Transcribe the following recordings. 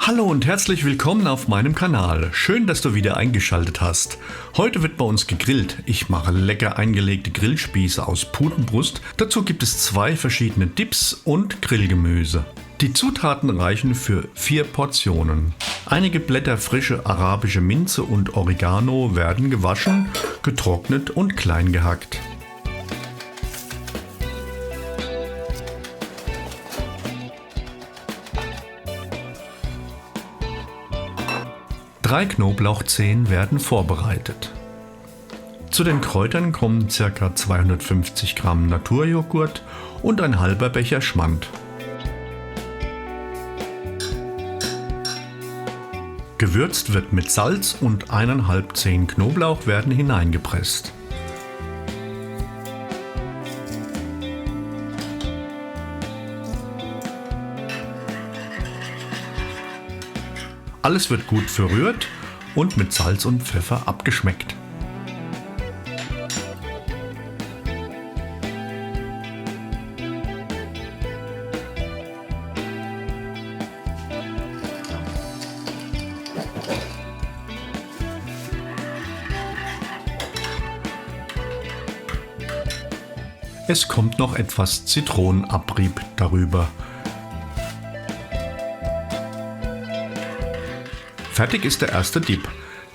Hallo und herzlich willkommen auf meinem Kanal. Schön, dass du wieder eingeschaltet hast. Heute wird bei uns gegrillt. Ich mache lecker eingelegte Grillspieße aus Putenbrust. Dazu gibt es 2 verschiedene Dips und Grillgemüse. Die Zutaten reichen für 4 Portionen. Einige Blätter frische arabische Minze und Oregano werden gewaschen, getrocknet und klein gehackt. Drei Knoblauchzehen werden vorbereitet. Zu den Kräutern kommen ca. 250 Gramm Naturjoghurt und ein halber Becher Schmand. Gewürzt wird mit Salz und 1,5 Zehen Knoblauch werden hineingepresst. Alles wird gut verrührt und mit Salz und Pfeffer abgeschmeckt. Es kommt noch etwas Zitronenabrieb darüber. Fertig ist der erste Dip.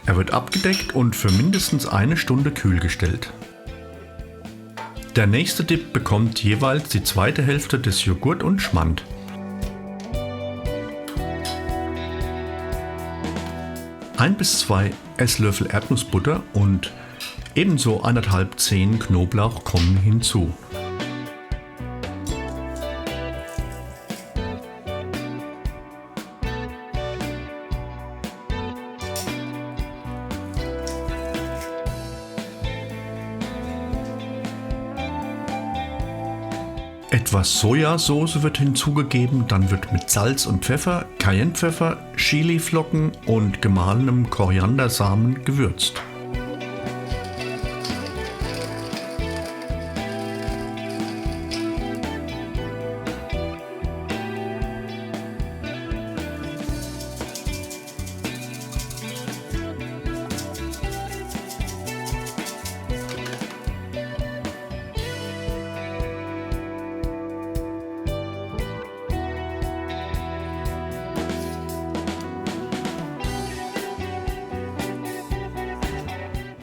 Er wird abgedeckt und für mindestens 1 Stunde kühl gestellt. Der nächste Dip bekommt jeweils die zweite Hälfte des Joghurt und Schmand. Ein bis 2 Esslöffel Erdnussbutter und ebenso 1,5 Zehen Knoblauch kommen hinzu. Etwas Sojasauce wird hinzugegeben, dann wird mit Salz und Pfeffer, Cayennepfeffer, Chiliflocken und gemahlenem Koriandersamen gewürzt.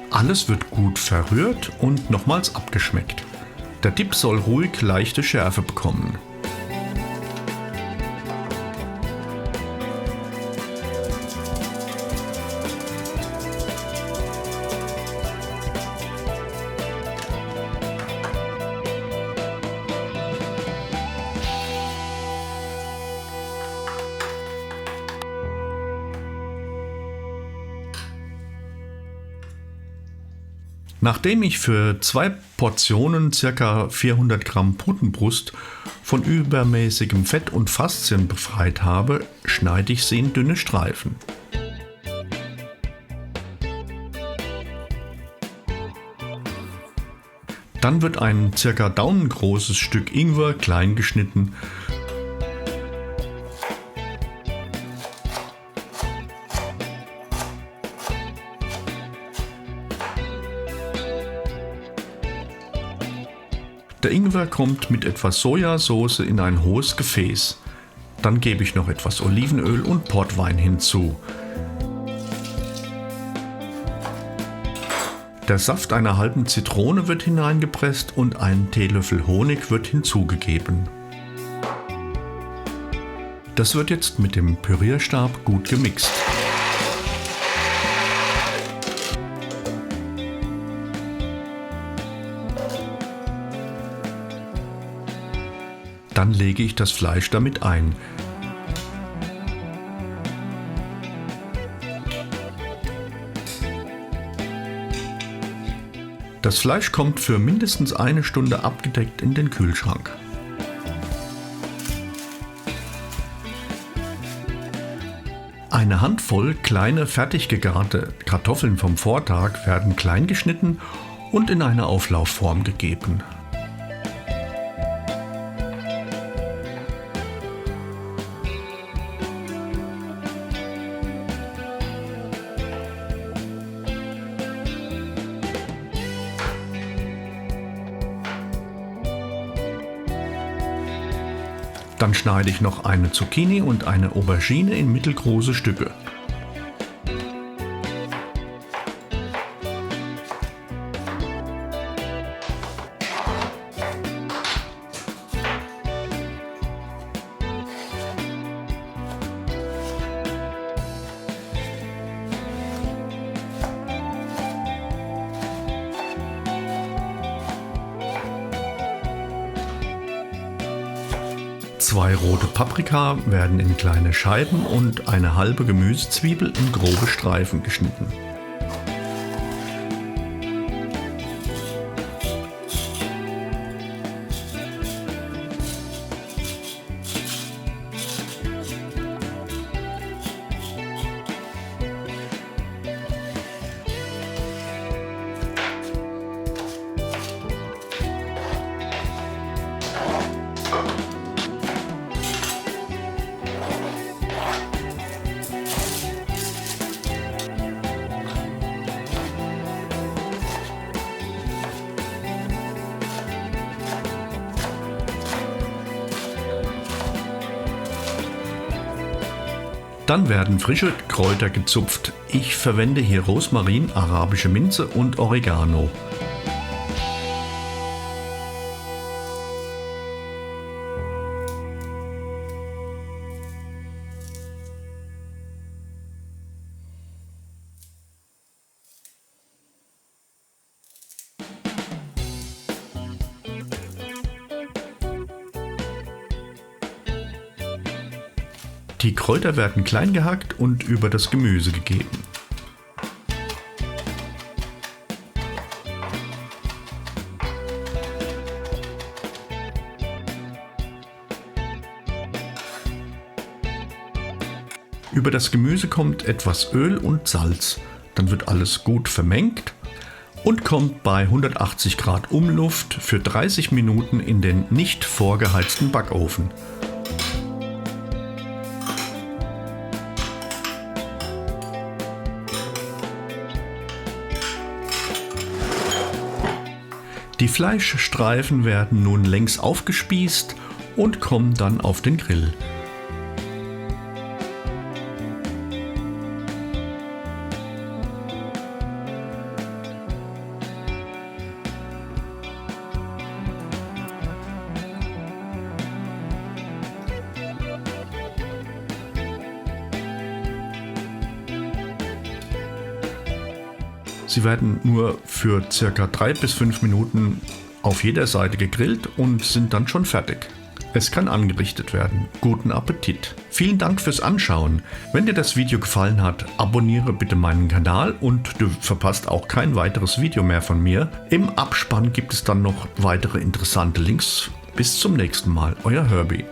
Alles wird gut verrührt und nochmals abgeschmeckt. Der Dip soll ruhig leichte Schärfe bekommen. Nachdem ich für 2 Portionen ca. 400 Gramm Putenbrust von übermäßigem Fett und Faszien befreit habe, schneide ich sie in dünne Streifen. Dann wird ein ca. daumengroßes Stück Ingwer klein geschnitten. Der Ingwer kommt mit etwas Sojasauce in ein hohes Gefäß. Dann gebe ich noch etwas Olivenöl und Portwein hinzu. Der Saft einer halben Zitrone wird hineingepresst und ein Teelöffel Honig wird hinzugegeben. Das wird jetzt mit dem Pürierstab gut gemixt. Dann lege ich das Fleisch damit ein. Das Fleisch kommt für mindestens 1 Stunde abgedeckt in den Kühlschrank. Eine Handvoll kleine fertig gegarte Kartoffeln vom Vortag werden klein geschnitten und in eine Auflaufform gegeben. Dann schneide ich noch eine Zucchini und eine Aubergine in mittelgroße Stücke. Zwei rote Paprika werden in kleine Scheiben und eine halbe Gemüsezwiebel in grobe Streifen geschnitten. Dann werden frische Kräuter gezupft. Ich verwende hier Rosmarin, arabische Minze und Oregano. Die Kräuter werden klein gehackt und über das Gemüse gegeben. Über das Gemüse kommt etwas Öl und Salz. Dann wird alles gut vermengt und kommt bei 180 Grad Umluft für 30 Minuten in den nicht vorgeheizten Backofen. Die Fleischstreifen werden nun längs aufgespießt und kommen dann auf den Grill. Sie werden nur für ca. 3 bis 5 Minuten auf jeder Seite gegrillt und sind dann schon fertig. Es kann angerichtet werden. Guten Appetit! Vielen Dank fürs Anschauen. Wenn dir das Video gefallen hat, abonniere bitte meinen Kanal und du verpasst auch kein weiteres Video mehr von mir. Im Abspann gibt es dann noch weitere interessante Links. Bis zum nächsten Mal, euer Herbie.